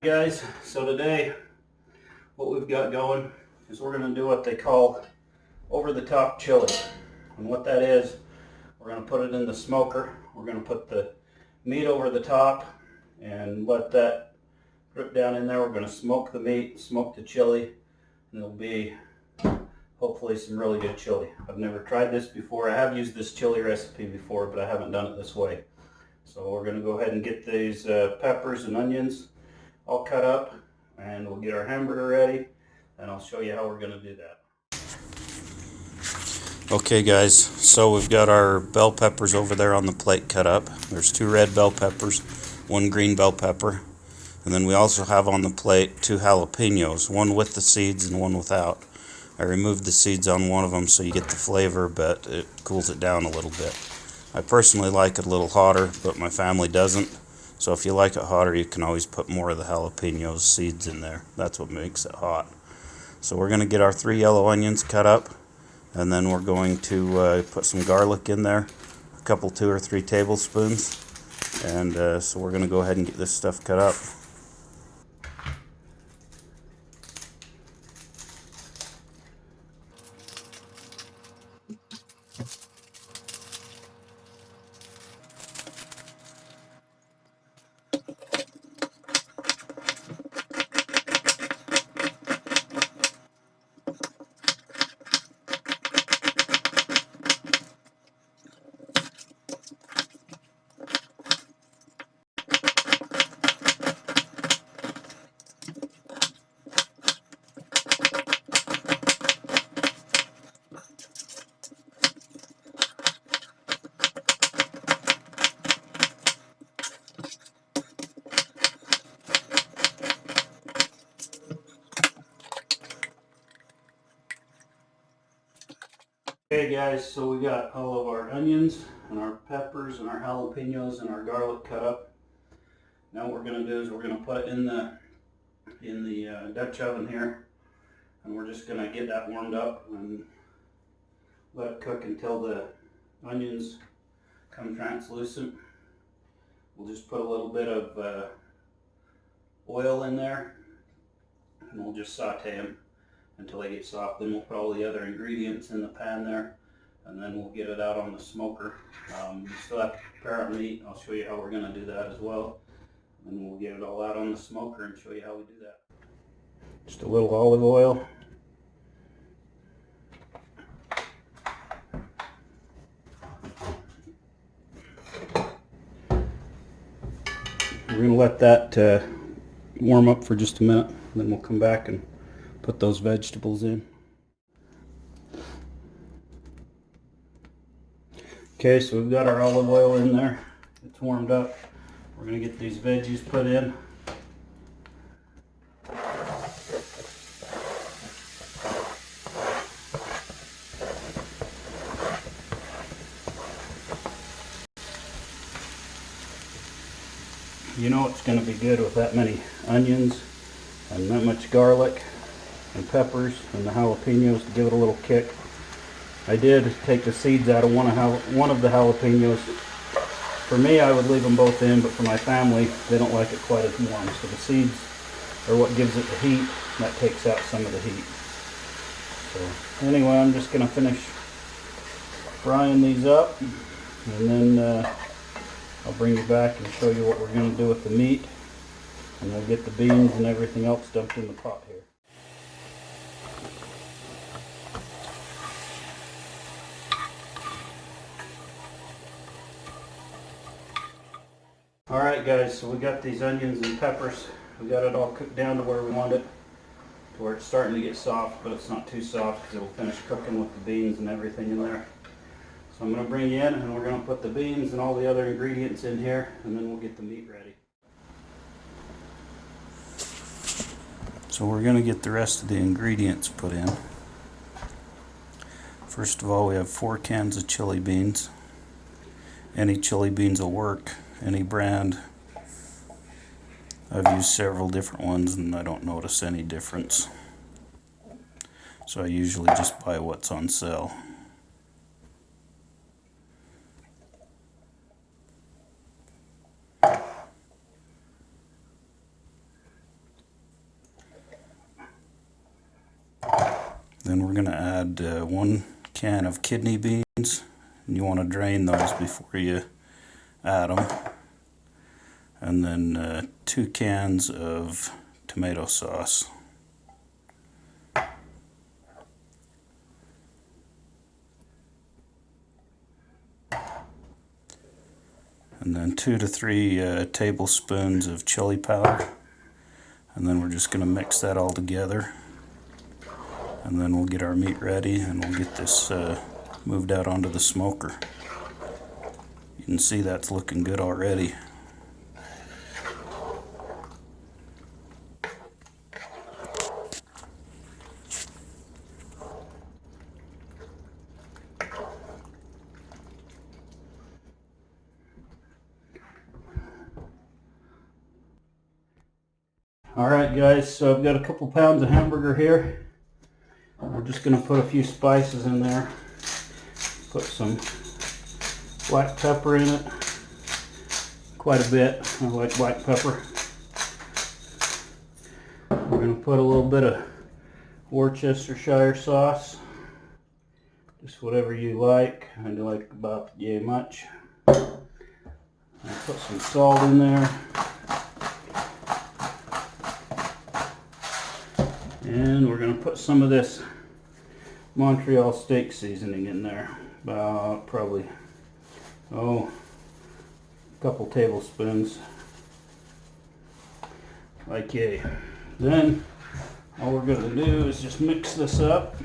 Guys, so today what we've got going is we're going to do what they call over the top chili. And what that is, we're going to put it in the smoker. We're going to put the meat over the top and let that drip down in there. We're going to smoke the meat, smoke the chili, and it'll be hopefully some really good chili. I've never tried this before. I have used this chili recipe before, but I haven't done it this way. So we're going to go ahead and get these peppers and onions all cut up, and we'll get our hamburger ready, and I'll show you how we're going to do that. Okay guys, so we've got our bell peppers over there on the plate cut up. There's 2 red bell peppers, 1 green bell pepper, and then we also have on the plate 2 jalapenos, one with the seeds and one without. I removed the seeds on one of them so you get the flavor, but it cools it down a little bit. I personally like it a little hotter, but my family doesn't. So if you like it hotter, you can always put more of the jalapenos seeds in there. That's what makes it hot. So we're going to get our 3 yellow onions cut up, and then we're going to put some garlic in there, a couple 2 or 3 tablespoons, and so we're going to go ahead and get this stuff cut up. Okay guys, so we got all of our onions and our peppers and our jalapenos and our garlic cut up. Now what we're going to do is we're going to put it in the Dutch oven here, and we're just going to get that warmed up and let it cook until the onions come translucent. We'll just put a little bit of oil in there, and we'll just saute them until they get soft. Then we'll put all the other ingredients in the pan there, and then we'll get it out on the smoker. We still have to prepare our meat. I'll show you how we're going to do that as well. And we'll get it all out on the smoker and show you how we do that. Just a little olive oil. We're going to let that warm up for just a minute, then we'll come back and put those vegetables in. Okay, so we've got our olive oil in there. It's warmed up. We're going to get these veggies put in. You know it's going to be good with that many onions and that much garlic and peppers and the jalapenos to give it a little kick. I did take the seeds out of one of the jalapenos. For me, I would leave them both in, but for my family, they don't like it quite as warm. So the seeds are what gives it the heat. That takes out some of the heat. So anyway, I'm just going to finish frying these up, and then I'll bring you back and show you what we're going to do with the meat, and we'll get the beans and everything else dumped in the pot here. Alright guys, so we got these onions and peppers. We got it all cooked down to where we want it, to where it's starting to get soft, but it's not too soft because it'll finish cooking with the beans and everything in there. So I'm going to bring you in, and we're going to put the beans and all the other ingredients in here, and then we'll get the meat ready. So we're going to get the rest of the ingredients put in. First of all, we have 4 cans of chili beans. Any chili beans will work, any brand. I've used several different ones and I don't notice any difference. So I usually just buy what's on sale. Then we're going to add 1 can of kidney beans, and you want to drain those before you add them. And then 2 cans of tomato sauce. And then 2 to 3 tablespoons of chili powder. And then we're just going to mix that all together. And then we'll get our meat ready, and we'll get this moved out onto the smoker. You can see that's looking good already. Alright guys, so I've got a couple pounds of hamburger here. We're just going to put a few spices in there. Put some black pepper in it. Quite a bit. I like black pepper. We're going to put a little bit of Worcestershire sauce. Just whatever you like. I like about yay much. I'll put some salt in there. And we're going to put some of this Montreal steak seasoning in there. About probably, a couple tablespoons. Like yay. Then all we're going to do is just mix this up.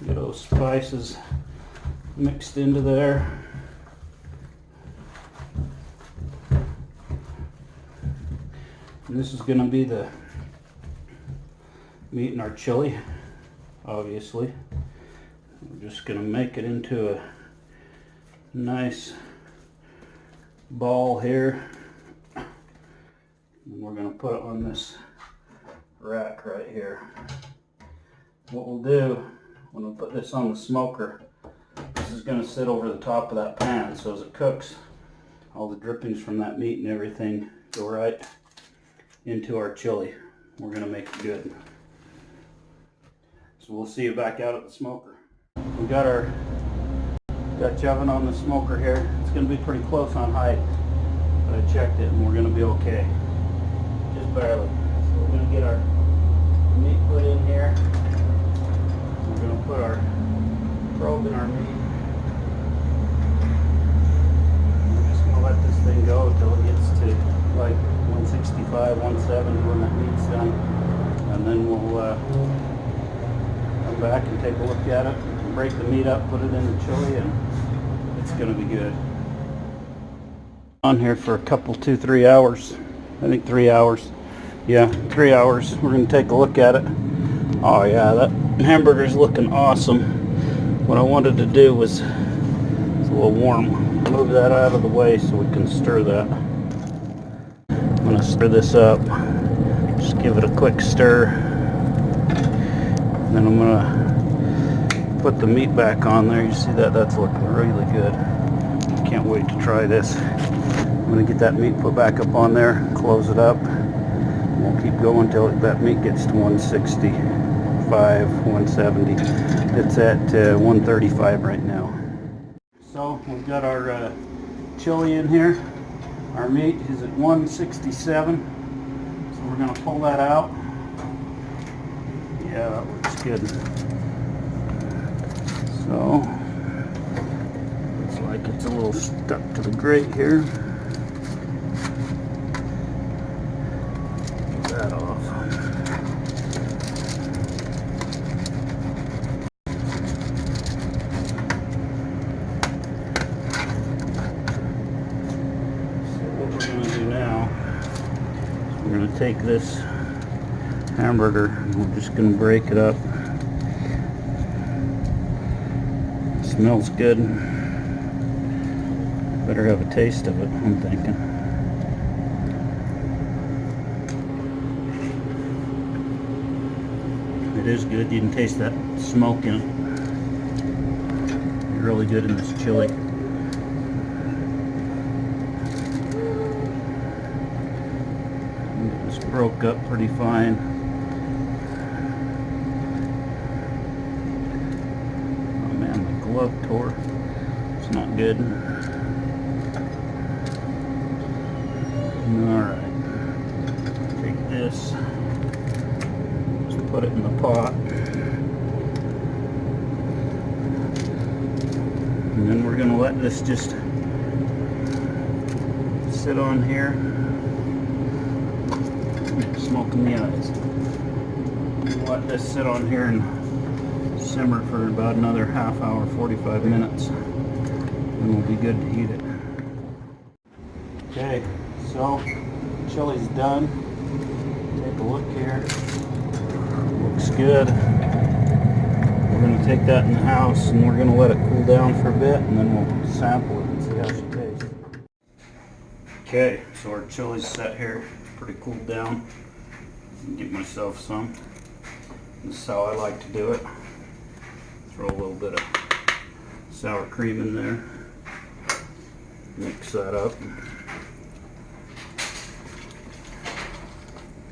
Get those spices mixed into there. And this is going to be the meat and our chili, obviously. We're just going to make it into a nice ball here. And we're going to put it on this rack right here. What we'll do, when we put this on the smoker, this is going to sit over the top of that pan, so as it cooks, all the drippings from that meat and everything go right into our chili. We're going to make it good. So we'll see you back out at the smoker. We got our Dutch oven on the smoker here. It's going to be pretty close on height, but I checked it and we're going to be okay. Just barely. So we're going to get our meat put in here. We're going to put our probe in our meat. We're just going to let this thing go until it gets to like 165, 170 when that meat's done, and then we'll come back and take a look at it, break the meat up, put it in the chili, and it's going to be good. On here for a couple, 2-3 hours. I think 3 hours. Yeah, 3 hours. We're going to take a look at it. Oh yeah, that hamburger's looking awesome. What I wanted to do was, it's a little warm, move that out of the way so we can stir that. I'm going to stir this up, just give it a quick stir, then I'm going to put the meat back on there. You see that? That's looking really good. Can't wait to try this. I'm going to get that meat put back up on there, close it up, and we'll keep going until that meat gets to 165, 170. It's at 135 right now. So we've got our chili in here. Our meat is at 167, so we're going to pull that out. Yeah, that looks good. So, looks like it's a little stuck to the grate here. Get that off. We're going to take this hamburger and we're just going to break it up. It smells good. Better have a taste of it, I'm thinking. It is good. You can taste that smoke in it. It's really good in this chili. broke up pretty fine. Oh man, my glove tore. It's not good. Alright. Take this. Just put it in the pot. And then we're going to let this just sit on here. Smoking the eyes. Let this sit on here and simmer for about another half hour, 45 minutes. And we'll be good to eat it. Okay, so chili's done. Take a look here. Looks good. We're going to take that in the house and we're going to let it cool down for a bit and then we'll sample it and see how she tastes. Okay, so our chili's set here, pretty cooled down. Get myself some. This is how I like to do it. Throw a little bit of sour cream in there. Mix that up.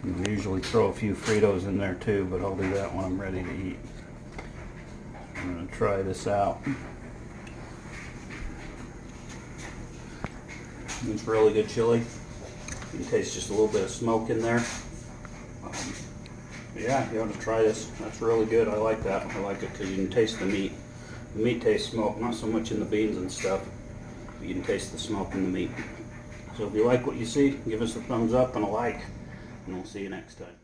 I usually throw a few Fritos in there too, but I'll do that when I'm ready to eat. I'm going to try this out. It's really good chili. You can taste just a little bit of smoke in there. Yeah, you ought to try this. That's really good. I like that. I like it because you can taste the meat. The meat tastes smoke, not so much in the beans and stuff, but you can taste the smoke in the meat. So if you like what you see, give us a thumbs up and a like, and we'll see you next time.